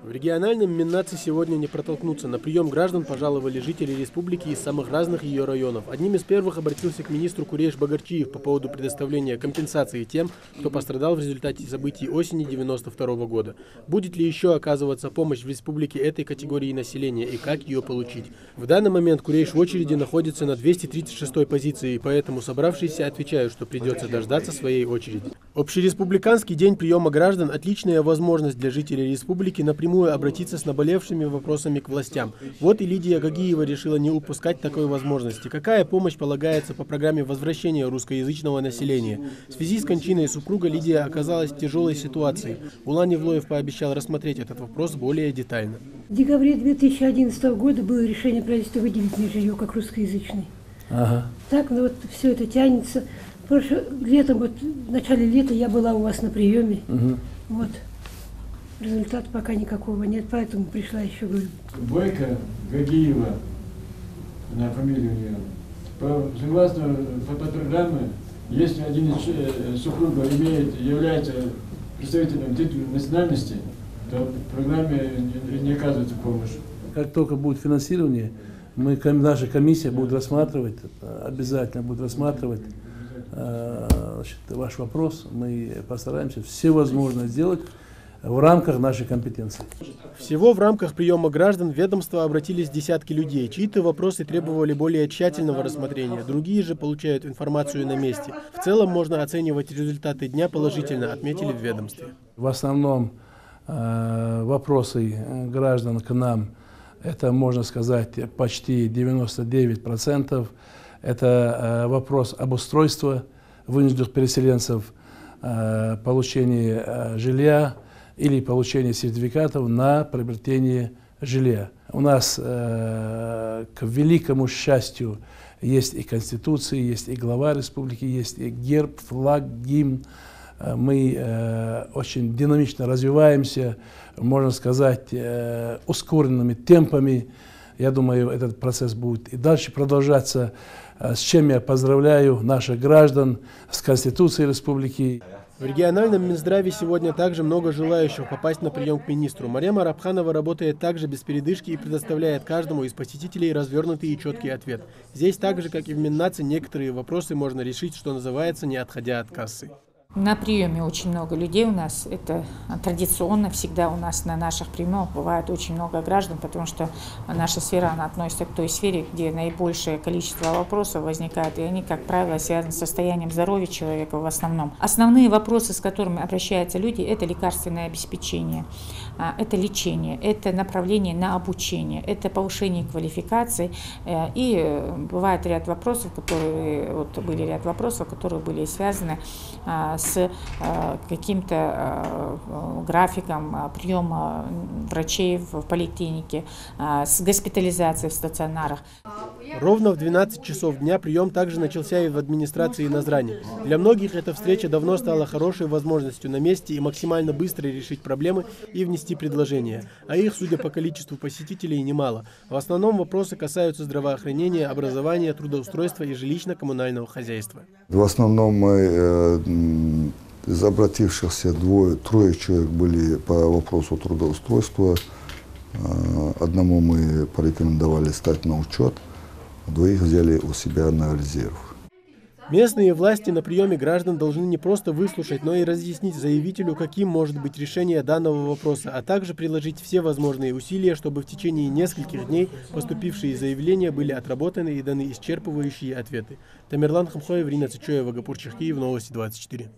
В региональном Миннатсе сегодня не протолкнуться. На прием граждан пожаловали жители республики из самых разных ее районов. Одним из первых обратился к министру Курейш Багарчиев по поводу предоставления компенсации тем, кто пострадал в результате событий осени 1992 года. Будет ли еще оказываться помощь в республике этой категории населения и как ее получить? В данный момент Курейш в очереди находится на 236-й позиции, поэтому собравшиеся отвечают, что придется дождаться своей очереди. Общереспубликанский день приема граждан – отличная возможность для жителей республики напрямую обратиться с наболевшими вопросами к властям. Вот и Лидия Гагиева решила не упускать такой возможности. Какая помощь полагается по программе возвращения русскоязычного населения? В связи с кончиной супруга Лидия оказалась в тяжелой ситуации. Улан Евлоев пообещал рассмотреть этот вопрос более детально. В декабре 2011 года было решение правительства выделить мне жилье как русскоязычный. Так, ну вот все это тянется. Летом, в начале лета я была у вас на приеме. Вот. Результата пока никакого нет, поэтому пришла еще, говорю. Бойко Гагиева, на фамилию у нее. Согласно по программе, если один из супругов является представителем титула национальности, то в программе не оказывается помощь. Как только будет финансирование, наша комиссия будет рассматривать, обязательно будет рассматривать ваш вопрос. Мы постараемся все возможное сделать в рамках нашей компетенции. Всего в рамках приема граждан в ведомство обратились десятки людей. Чьи-то вопросы требовали более тщательного рассмотрения, другие же получают информацию на месте. В целом можно оценивать результаты дня положительно, отметили в ведомстве. В основном вопросы граждан к нам, это, можно сказать, почти 99%. Это вопрос обустройства вынужденных переселенцев, получения жилья или получение сертификатов на приобретение жилья. У нас, к великому счастью, есть и Конституция, есть и глава республики, есть и герб, флаг, гимн. Мы очень динамично развиваемся, можно сказать, ускоренными темпами. Я думаю, этот процесс будет и дальше продолжаться, с чем я поздравляю наших граждан с Конституцией республики. В региональном Минздраве сегодня также много желающих попасть на прием к министру. Марема Рабханова работает также без передышки и предоставляет каждому из посетителей развернутый и четкий ответ. Здесь так же, как и в Миннатсе, некоторые вопросы можно решить, что называется, не отходя от кассы. На приеме очень много людей у нас, это традиционно, всегда у нас на наших приемах бывает очень много граждан, потому что наша сфера, она относится к той сфере, где наибольшее количество вопросов возникает, и они, как правило, связаны с состоянием здоровья человека в основном. Основные вопросы, с которыми обращаются люди, это лекарственное обеспечение, это лечение, это направление на обучение, это повышение квалификации, и бывает ряд вопросов, которые были связаны с каким-то графиком приема врачей в поликлинике, с госпитализацией в стационарах. Ровно в 12 часов дня прием также начался и в администрации Назрани. Для многих эта встреча давно стала хорошей возможностью на месте и максимально быстро решить проблемы и внести предложения. А их, судя по количеству посетителей, немало. В основном вопросы касаются здравоохранения, образования, трудоустройства и жилищно-коммунального хозяйства. В основном мы из обратившихся трое человек были по вопросу трудоустройства. Одному мы порекомендовали стать на учет, двоих взяли у себя на резерв. Местные власти на приеме граждан должны не просто выслушать, но и разъяснить заявителю, каким может быть решение данного вопроса, а также приложить все возможные усилия, чтобы в течение нескольких дней поступившие заявления были отработаны и даны исчерпывающие ответы. Тамерлан Хамхоев, Рина Цичоева, Гапур Черкиев, Новости 24.